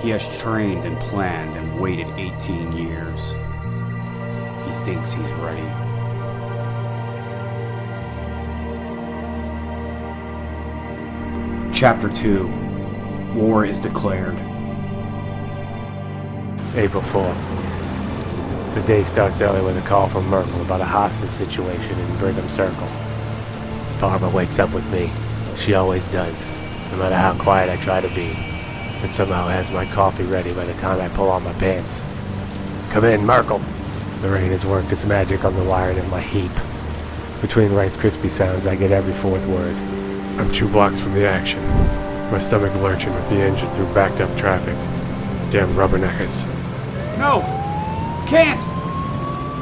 He has trained and planned and waited 18 years. He thinks he's ready. Chapter 2. War is declared. April 4th. The day starts early with a call from Merkel about a hostage situation in Brigham Circle. Barbara wakes up with me. She always does, no matter how quiet I try to be, and somehow has my coffee ready by the time I pull on my pants. Come in, Merkel. The rain has worked its magic on the wiring in my heap. Between Rice Krispie sounds, I get every fourth word. I'm 2 blocks from the action. My stomach lurching with the engine through backed-up traffic. Damn rubberneckers. No! Can't!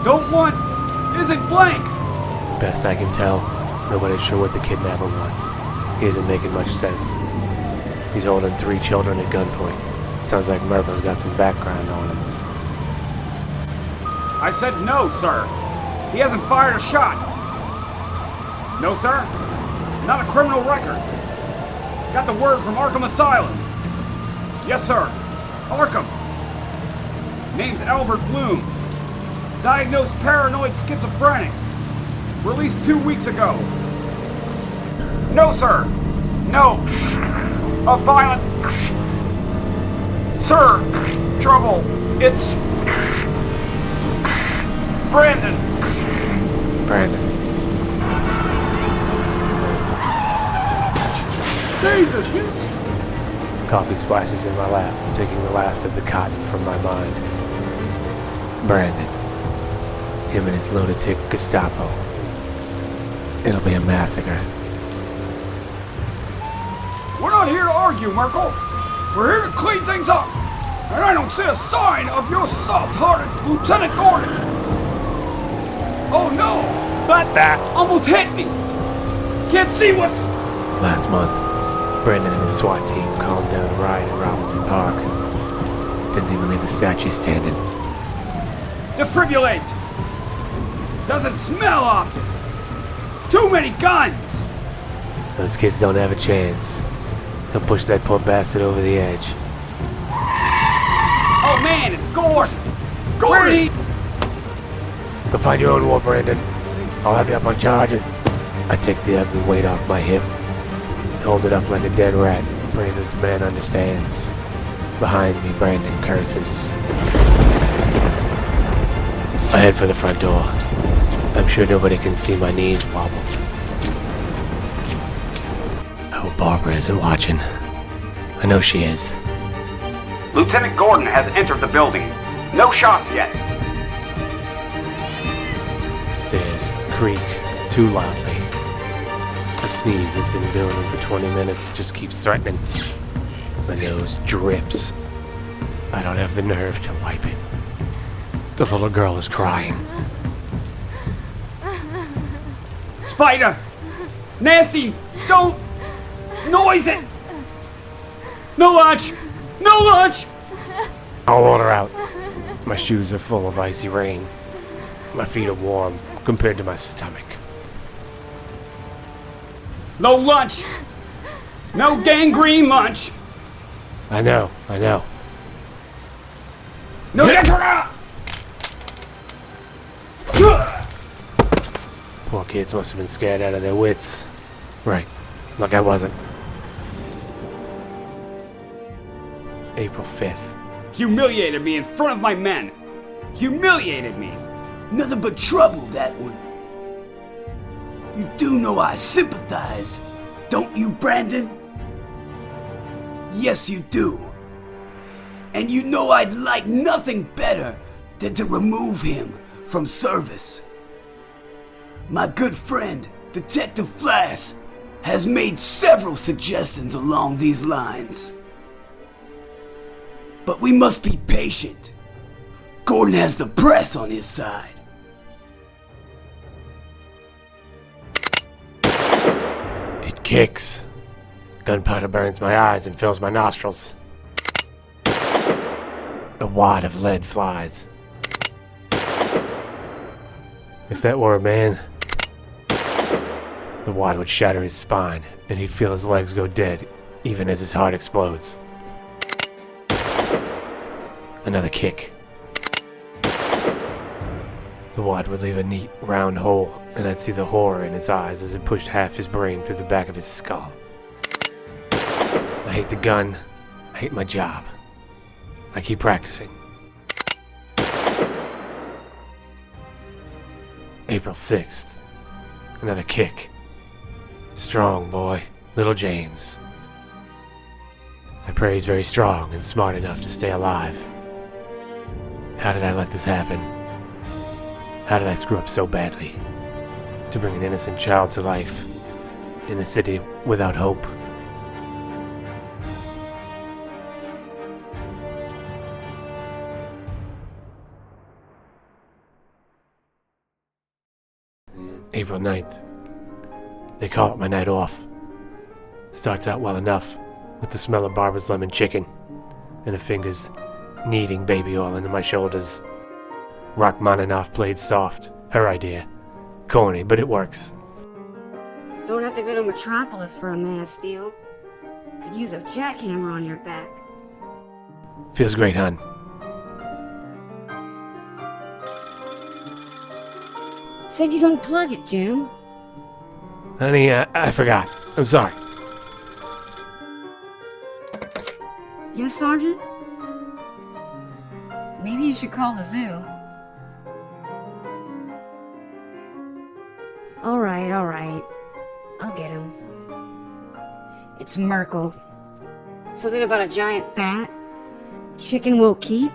Don't want! Isn't blank! Best I can tell, nobody's sure what the kidnapper wants. He isn't making much sense. He's holding 3 children at gunpoint. Sounds like Merkel's got some background on him. I said no, sir. He hasn't fired a shot. No, sir. Not a criminal record. Got the word from Arkham Asylum. Yes, sir. Arkham. Name's Albert Bloom. Diagnosed paranoid schizophrenic. Released 2 weeks ago. No, sir. No. A violent... Sir. Trouble. It's... Brandon. Brandon. Jesus! Coffee splashes in my lap, taking the last of the cotton from my mind. Brandon. Him and his lunatic Gestapo. It'll be a massacre. We're not here to argue, Merkel. We're here to clean things up. And I don't see a sign of your soft-hearted Lieutenant Gordon. Oh no! That almost hit me. Can't see what's... Last month, Brandon and his SWAT team calmed down a riot in Robinson Park. Didn't even leave the statue standing. Defibrillate! Doesn't smell often. Too many guns! Those kids don't have a chance. He'll push that poor bastard over the edge. Oh man, it's Gordon! Gordon! Go find your own war, Brandon. I'll have you up on charges. I take the ugly weight off my hip. Hold it up like a dead rat. Brandon's man understands. Behind me, Brandon curses. I head for the front door. I'm sure nobody can see my knees wobble. I hope Barbara isn't watching. I know she is. Lieutenant Gordon has entered the building. No shots yet. Stairs creak too loudly. The sneeze has been building for 20 minutes, just keeps threatening. My nose drips. I don't have the nerve to wipe it. The little girl is crying. Spider! Nasty! Don't! Noise it! No lunch! No lunch! I'll order out. My shoes are full of icy rain. My feet are warm compared to my stomach. No lunch! No gangrene lunch! I know. No gangrene! Poor kids must have been scared out of their wits. Right, like I wasn't. April 5th. Humiliated me in front of my men. Humiliated me. Nothing but trouble, that one. You do know I sympathize, don't you, Brandon? Yes, you do. And you know I'd like nothing better than to remove him from service. My good friend, Detective Flass, has made several suggestions along these lines. But we must be patient. Gordon has the press on his side. It kicks. Gunpowder burns my eyes and fills my nostrils. A wad of lead flies. If that were a man, the wad would shatter his spine, and he'd feel his legs go dead, even as his heart explodes. Another kick. The wad would leave a neat, round hole, and I'd see the horror in his eyes as it pushed half his brain through the back of his skull. I hate the gun. I hate my job. I keep practicing. April 6th. Another kick. Strong boy, little James. I pray he's very strong and smart enough to stay alive. How did I let this happen? How did I screw up so badly? To bring an innocent child to life in a city without hope. April 9th. They call it my night off. Starts out well enough, with the smell of Barbara's lemon chicken, and her fingers kneading baby oil into my shoulders. Rachmaninoff played soft. Her idea. Corny, but it works. Don't have to go to Metropolis for a Man of Steel. Could use a jackhammer on your back. Feels great, hon. Said you'd unplug it, Jim. Honey, I forgot. I'm sorry. Yes, Sergeant? Maybe you should call the zoo. All right. I'll get him. It's Merkel. Something about a giant bat? Chicken will keep?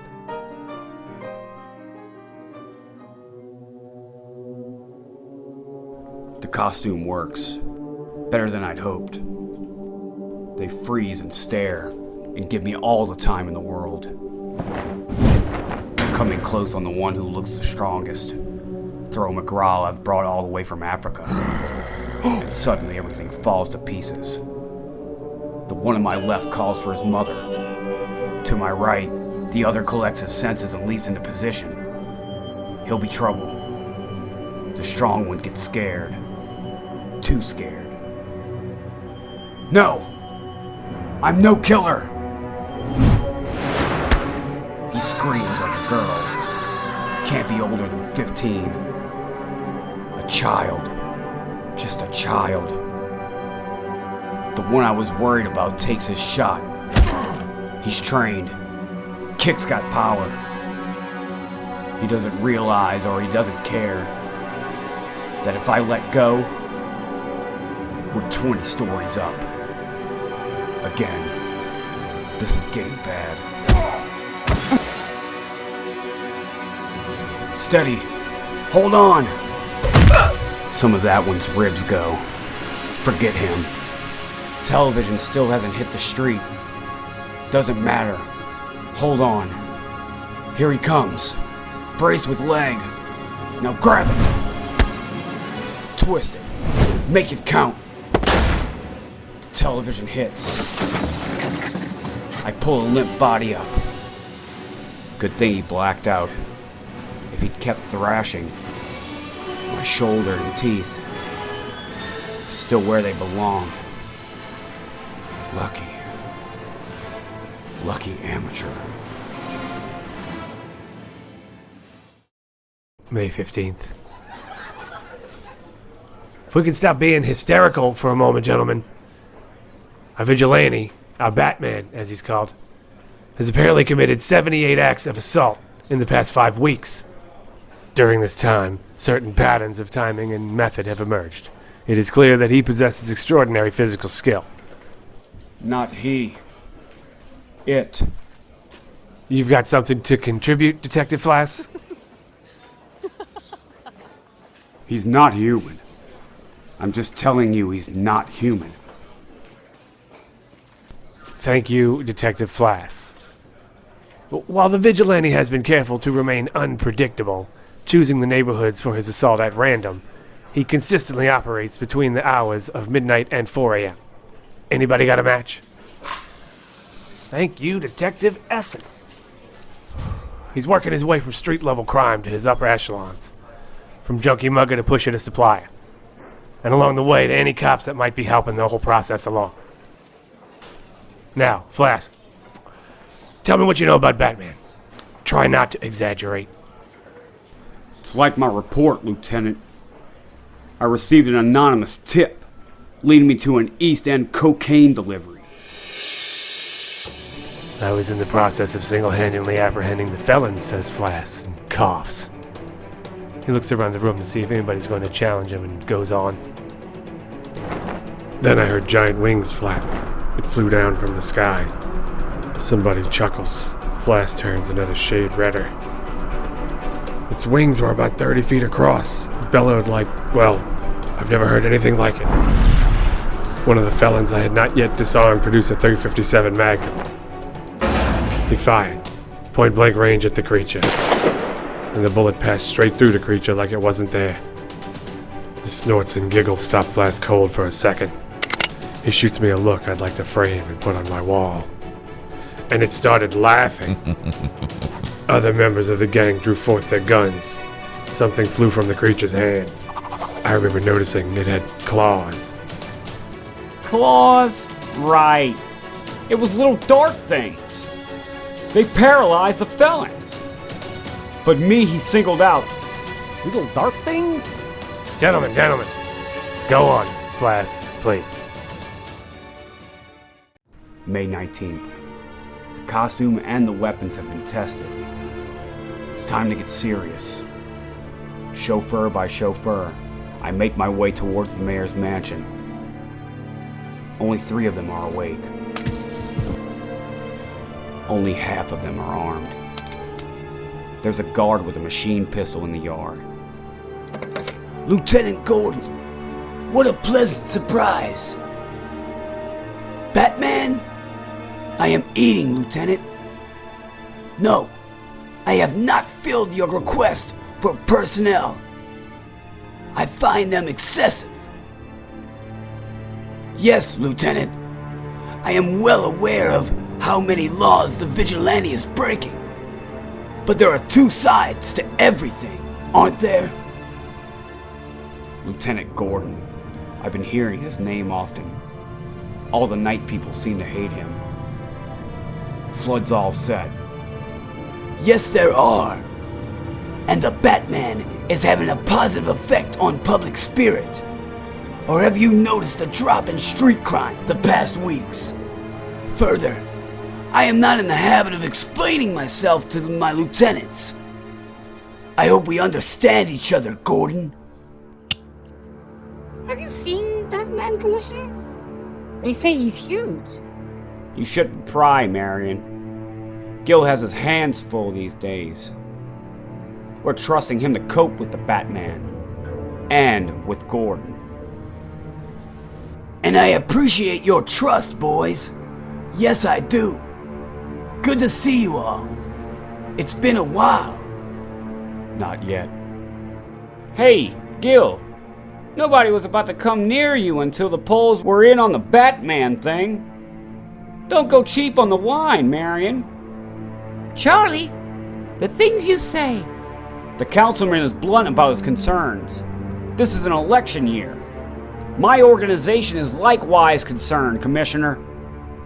The costume works. Better than I'd hoped. They freeze and stare and give me all the time in the world. Coming close on the one who looks the strongest. Throw him a growl I've brought all the way from Africa. And suddenly everything falls to pieces. The one on my left calls for his mother. To my right, the other collects his senses and leaps into position. He'll be trouble. The strong one gets scared. Too scared. No! I'm no killer! He screams like a girl. Can't be older than 15. A child. Just a child. The one I was worried about takes his shot. He's trained. Kick's got power. He doesn't realize, or he doesn't care, that if I let go, we're 20 stories up. Again, this is getting bad. Steady. Hold on. Some of that one's ribs go. Forget him. Television still hasn't hit the street. Doesn't matter. Hold on. Here he comes. Brace with leg. Now grab it. Twist it. Make it count. The television hits. I pull a limp body up. Good thing he blacked out. If he'd kept thrashing, my shoulder and teeth still where they belong. Lucky amateur. May 15th. If we can stop being hysterical for a moment, gentlemen. Our vigilante, our Batman, as he's called, has apparently committed 78 acts of assault in the past 5 weeks. During this time, certain patterns of timing and method have emerged. It is clear that he possesses extraordinary physical skill. Not he. It. You've got something to contribute, Detective Flass? He's not human. I'm just telling you he's not human. Thank you, Detective Flass. While the vigilante has been careful to remain unpredictable, choosing the neighborhoods for his assault at random, he consistently operates between the hours of midnight and 4 a.m. Anybody got a match? Thank you, Detective Essen. He's working his way from street-level crime to his upper echelons, from junkie mugger to pusher to supplier, and along the way to any cops that might be helping the whole process along. Now, Flash, tell me what you know about Batman. Try not to exaggerate. It's like my report, Lieutenant. I received an anonymous tip leading me to an East End cocaine delivery. I was in the process of single-handedly apprehending the felons, says Flass, and coughs. He looks around the room to see if anybody's going to challenge him and goes on. Then I heard giant wings flap. It flew down from the sky. Somebody chuckles. Flass turns another shade redder. Its wings were about 30 feet across. It bellowed like, well, I've never heard anything like it. One of the felons I had not yet disarmed produced a .357 Magnum. He fired, point-blank range at the creature, and the bullet passed straight through the creature like it wasn't there. The snorts and giggles stopped Flass cold for a second. He shoots me a look I'd like to frame and put on my wall. And it started laughing. Other members of the gang drew forth their guns. Something flew from the creature's hands. I remember noticing it had claws. Claws? Right. It was little dart things. They paralyzed the felons. But me, he singled out. Little dart things? Gentlemen. Go on, Flass, please. May 19th. The costume and the weapons have been tested. It's time to get serious. Chauffeur by chauffeur, I make my way towards the mayor's mansion. Only 3 of them are awake. Only half of them are armed. There's a guard with a machine pistol in the yard. Lieutenant Gordon, what a pleasant surprise. Batman? I am eating, Lieutenant. No, I have not filled your request for personnel. I find them excessive. Yes, Lieutenant, I am well aware of how many laws the vigilante is breaking. But there are 2 sides to everything, aren't there? Lieutenant Gordon. I've been hearing his name often. All the night people seem to hate him. Flood's all set. Yes, there are. And the Batman is having a positive effect on public spirit. Or have you noticed a drop in street crime the past weeks? Further, I am not in the habit of explaining myself to my lieutenants. I hope we understand each other, Gordon. Have you seen Batman, Commissioner? They say he's huge. You shouldn't pry, Marion. Gil has his hands full these days. We're trusting him to cope with the Batman. And with Gordon. And I appreciate your trust, boys. Yes, I do. Good to see you all. It's been a while. Not yet. Hey, Gil. Nobody was about to come near you until the polls were in on the Batman thing. Don't go cheap on the wine, Marion. Charlie, the things you say. The councilman is blunt about his concerns. This is an election year. My organization is likewise concerned, Commissioner.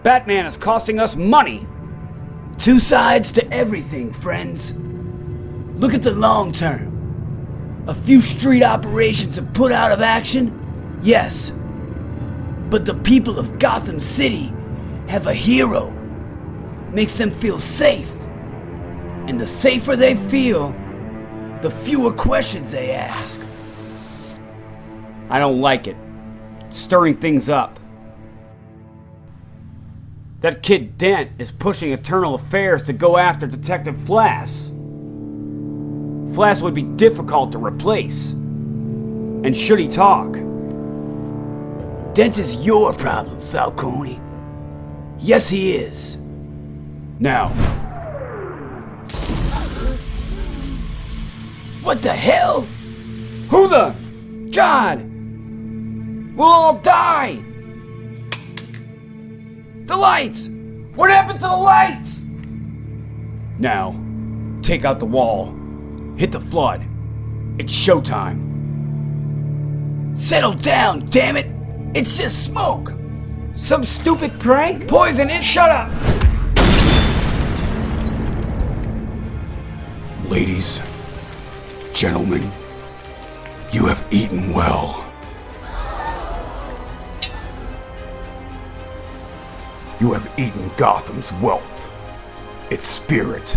Batman is costing us money. 2 sides to everything, friends. Look at the long term. A few street operations are put out of action, yes. But the people of Gotham City have a hero. Makes them feel safe. And the safer they feel, the fewer questions they ask. I don't like it. It's stirring things up. That kid Dent is pushing Eternal Affairs to go after Detective Flass. Flass would be difficult to replace. And should he talk? Dent is your problem, Falcone. Yes, he is. Now. What the hell? Who the? God! We'll all die! The lights! What happened to the lights? Now, take out the wall. Hit the flood. It's showtime. Settle down, damn it! It's just smoke! Some stupid prank? Poison it? Shut up! Ladies, gentlemen, you have eaten well. You have eaten Gotham's wealth, its spirit.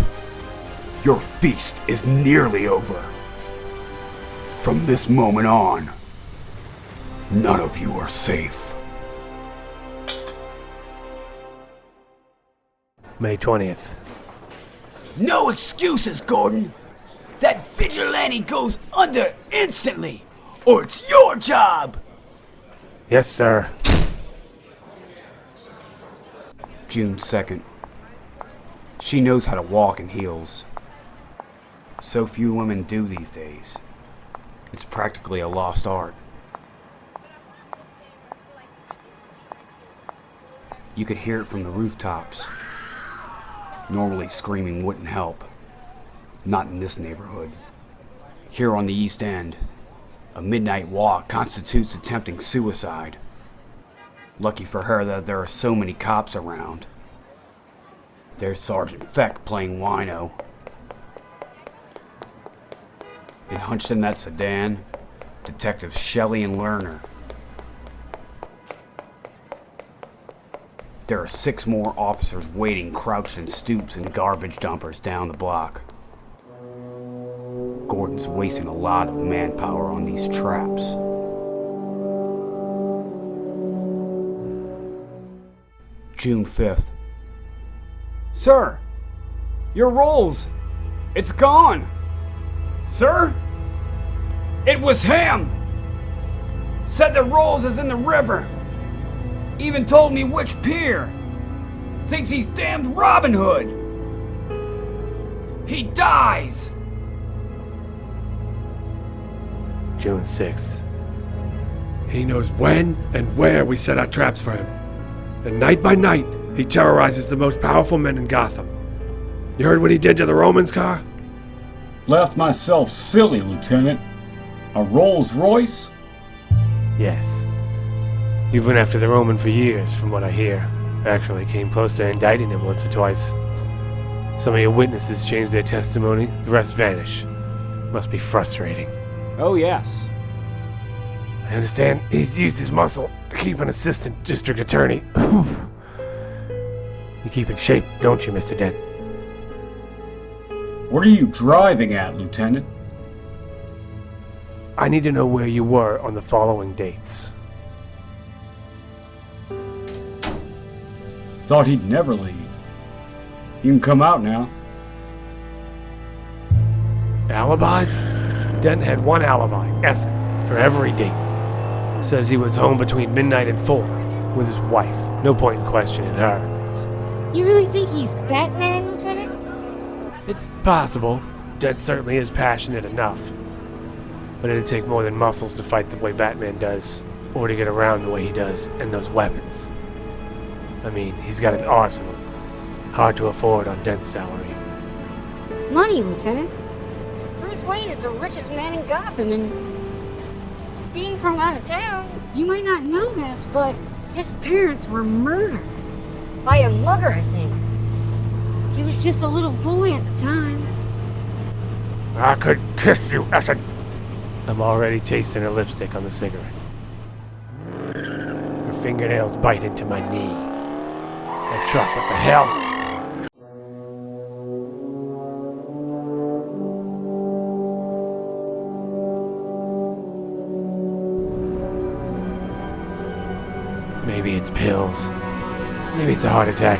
Your feast is nearly over. From this moment on, none of you are safe. May 20th. No excuses, Gordon. That vigilante goes under instantly, or it's your job. Yes, sir. June 2nd. She knows how to walk in heels. So few women do these days. It's practically a lost art. You could hear it from the rooftops. Normally screaming wouldn't help. Not in this neighborhood. Here on the East End, a midnight walk constitutes attempting suicide. Lucky for her that there are so many cops around. There's Sergeant Feck playing wino. And hunched in that sedan, Detectives Shelley and Lerner. There are 6 more officers waiting crouched in stoops and garbage dumpers down the block. Gordon's wasting a lot of manpower on these traps. June 5th. Sir! Your rolls! It's gone! Sir? It was him! Said the rolls is in the river. Even told me which pier. Thinks he's damned Robin Hood. He dies! June 6th. He knows when and where we set our traps for him. And night by night, he terrorizes the most powerful men in Gotham. You heard what he did to the Romans car? Left myself silly, Lieutenant. A Rolls Royce? Yes. You've been after the Roman for years, from what I hear. Actually came close to indicting him once or twice. Some of your witnesses changed their testimony, the rest vanish. Must be frustrating. Oh, yes. I understand he's used his muscle to keep an assistant district attorney. You keep in shape, don't you, Mr. Dent? What are you driving at, Lieutenant? I need to know where you were on the following dates. Thought he'd never leave. You can come out now. Alibis? Dent had one alibi, Essen, for every date. Says he was home between midnight and 4 with his wife. No point in questioning her. You really think he's Batman, Lieutenant? It's possible. Dent certainly is passionate enough. But it'd take more than muscles to fight the way Batman does, or to get around the way he does, and those weapons. I mean, he's got an arsenal. Hard to afford on Dent's salary. Money, Lieutenant. Bruce Wayne is the richest man in Gotham, and being from out of town, you might not know this, but his parents were murdered. By a mugger, I think. He was just a little boy at the time. I could kiss you, Essen. I'm already tasting her lipstick on the cigarette. Her fingernails bite into my knee. That truck, what the hell? Maybe it's pills. Maybe it's a heart attack.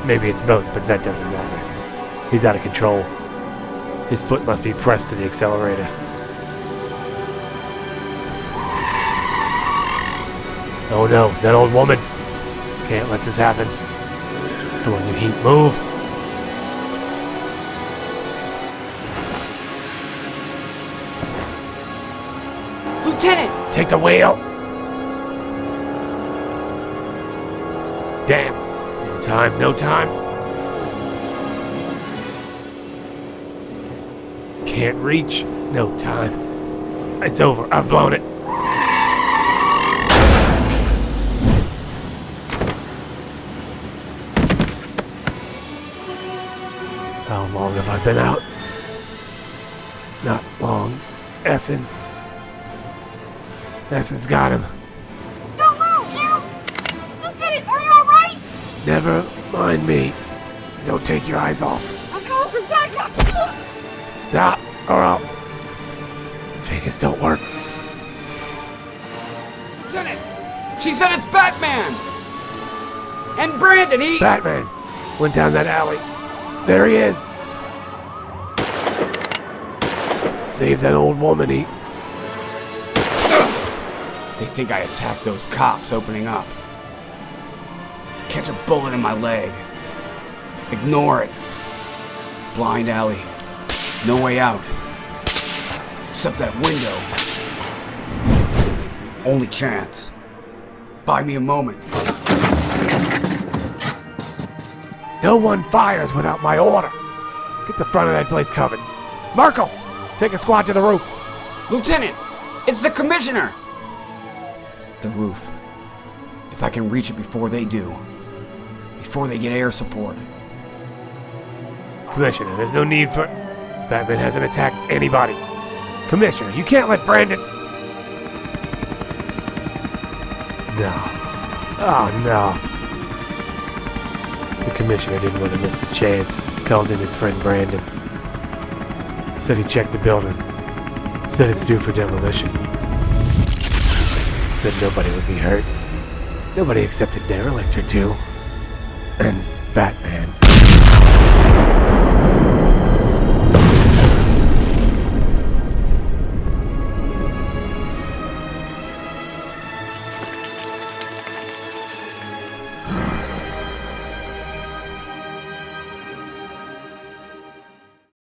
Maybe it's both, but that doesn't matter. He's out of control. His foot must be pressed to the accelerator. Oh no, that old woman. Can't let this happen. Come on, you heat, move. Lieutenant! Take the wheel. Damn. No time, no time. Can't reach. No time. It's over. I've blown it. Oh, long have I been out? Not long. Essen's got him. Don't move, you! Lieutenant, are you alright? Never mind me. Don't take your eyes off. I'm calling for backup! Stop, or I'll... Fingers don't work. Lieutenant! She said it's Batman! And Brandon, he... Batman went down that alley. There he is. Save that old woman, he... They think I attacked those cops opening up. Catch a bullet in my leg. Ignore it. Blind alley. No way out. Except that window. Only chance. Buy me a moment. No one fires without my order. Get the front of that place covered. Merkel, take a squad to the roof. Lieutenant! It's the commissioner! The roof. If I can reach it before they do. Before they get air support. Commissioner, there's no need for... Batman hasn't attacked anybody. Commissioner, you can't let Brandon... No. Oh, no. The Commissioner didn't want to miss the chance. Called in his friend Brandon. Said he checked the building. Said it's due for demolition. Said nobody would be hurt. Nobody except a derelict or two. And Batman.